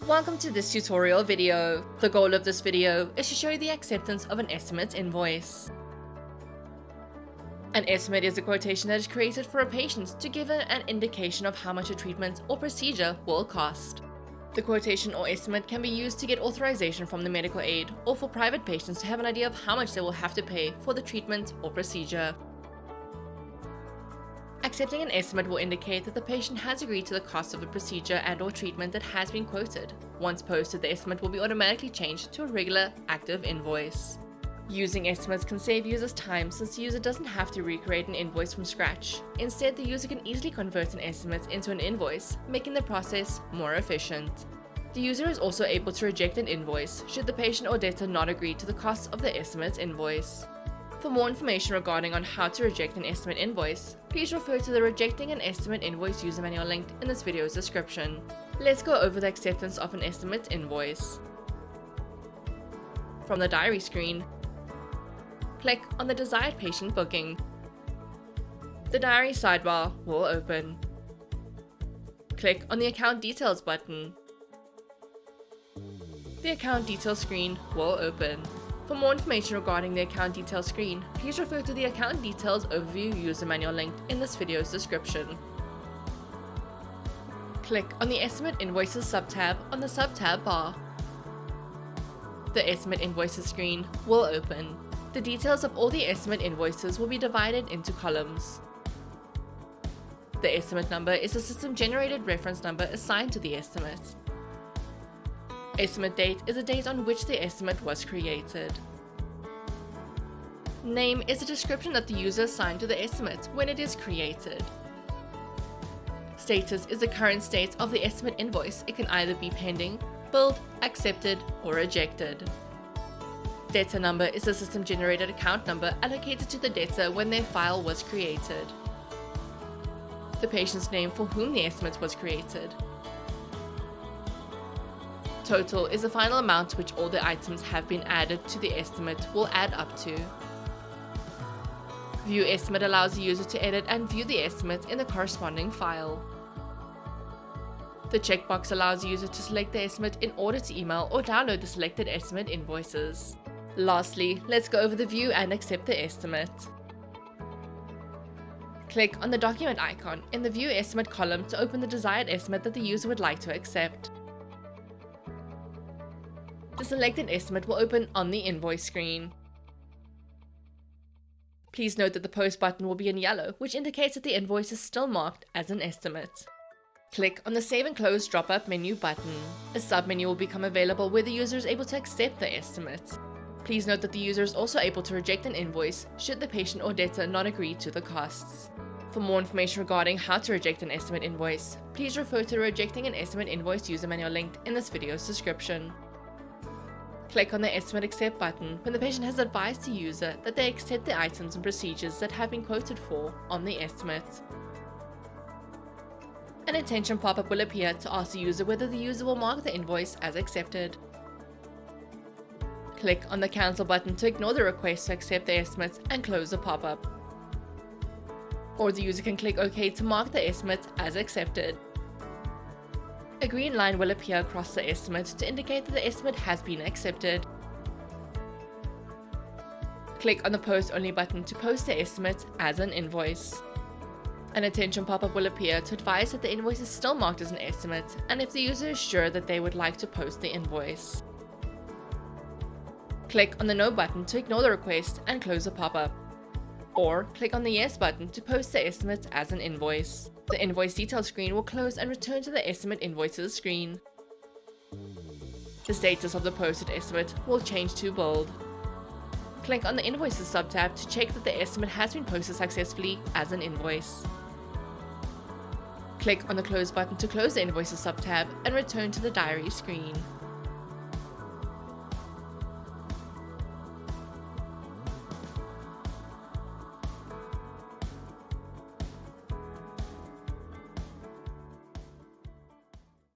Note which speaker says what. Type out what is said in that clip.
Speaker 1: Welcome to this tutorial video. The goal of this video is to show you the acceptance of an estimate invoice. An estimate is a quotation that is created for a patient to give an indication of how much a treatment or procedure will cost. The quotation or estimate can be used to get authorization from the medical aid or for private patients to have an idea of how much they will have to pay for the treatment or procedure. Accepting an estimate will indicate that the patient has agreed to the cost of a procedure and/or treatment that has been quoted. Once posted, the estimate will be automatically changed to a regular, active invoice. Using estimates can save users time since the user doesn't have to recreate an invoice from scratch. Instead, the user can easily convert an estimate into an invoice, making the process more efficient. The user is also able to reject an invoice should the patient or debtor not agree to the cost of the estimate invoice. For more information regarding on how to reject an estimate invoice, please refer to the Rejecting an Estimate Invoice user manual linked in this video's description. Let's go over the acceptance of an estimate invoice. From the diary screen, click on the desired patient booking. The diary sidebar will open. Click on the Account Details button. The Account Details screen will open. For more information regarding the Account Details screen, please refer to the Account Details Overview user manual linked in this video's description. Click on the Estimate Invoices subtab on the subtab bar. The Estimate Invoices screen will open. The details of all the estimate invoices will be divided into columns. The estimate number is a system-generated reference number assigned to the estimate. Estimate date is the date on which the estimate was created. Name is a description that the user assigned to the estimate when it is created. Status is the current state of the estimate invoice. It can either be pending, billed, accepted, or rejected. Debtor number is a system-generated account number allocated to the debtor when their file was created. The patient's name for whom the estimate was created. Total is the final amount to which all the items have been added to the estimate will add up to. View Estimate allows the user to edit and view the estimate in the corresponding file. The checkbox allows the user to select the estimate in order to email or download the selected estimate invoices. Lastly, let's go over the View and Accept the Estimate. Click on the document icon in the View Estimate column to open the desired estimate that the user would like to accept. The selected estimate will open on the invoice screen. Please note that the Post button will be in yellow, which indicates that the invoice is still marked as an estimate. Click on the Save and Close drop-up menu button. A sub-menu will become available where the user is able to accept the estimate. Please note that the user is also able to reject an invoice should the patient or debtor not agree to the costs. For more information regarding how to reject an estimate invoice, please refer to the Rejecting an Estimate Invoice user manual linked in this video's description. Click on the Estimate Accept button when the patient has advised the user that they accept the items and procedures that have been quoted for on the estimate. An intention pop-up will appear to ask the user whether the user will mark the invoice as accepted. Click on the Cancel button to ignore the request to accept the estimate and close the pop-up. Or the user can click OK to mark the estimate as accepted. A green line will appear across the estimate to indicate that the estimate has been accepted. Click on the Post Only button to post the estimate as an invoice. An attention pop-up will appear to advise that the invoice is still marked as an estimate and if the user is sure that they would like to post the invoice. Click on the No button to ignore the request and close the pop-up. Or click on the Yes button to post the estimate as an invoice. The Invoice Details screen will close and return to the Estimate Invoices screen. The status of the posted estimate will change to Billed. Click on the Invoices subtab to check that the estimate has been posted successfully as an invoice. Click on the Close button to close the Invoices subtab and return to the Diary screen.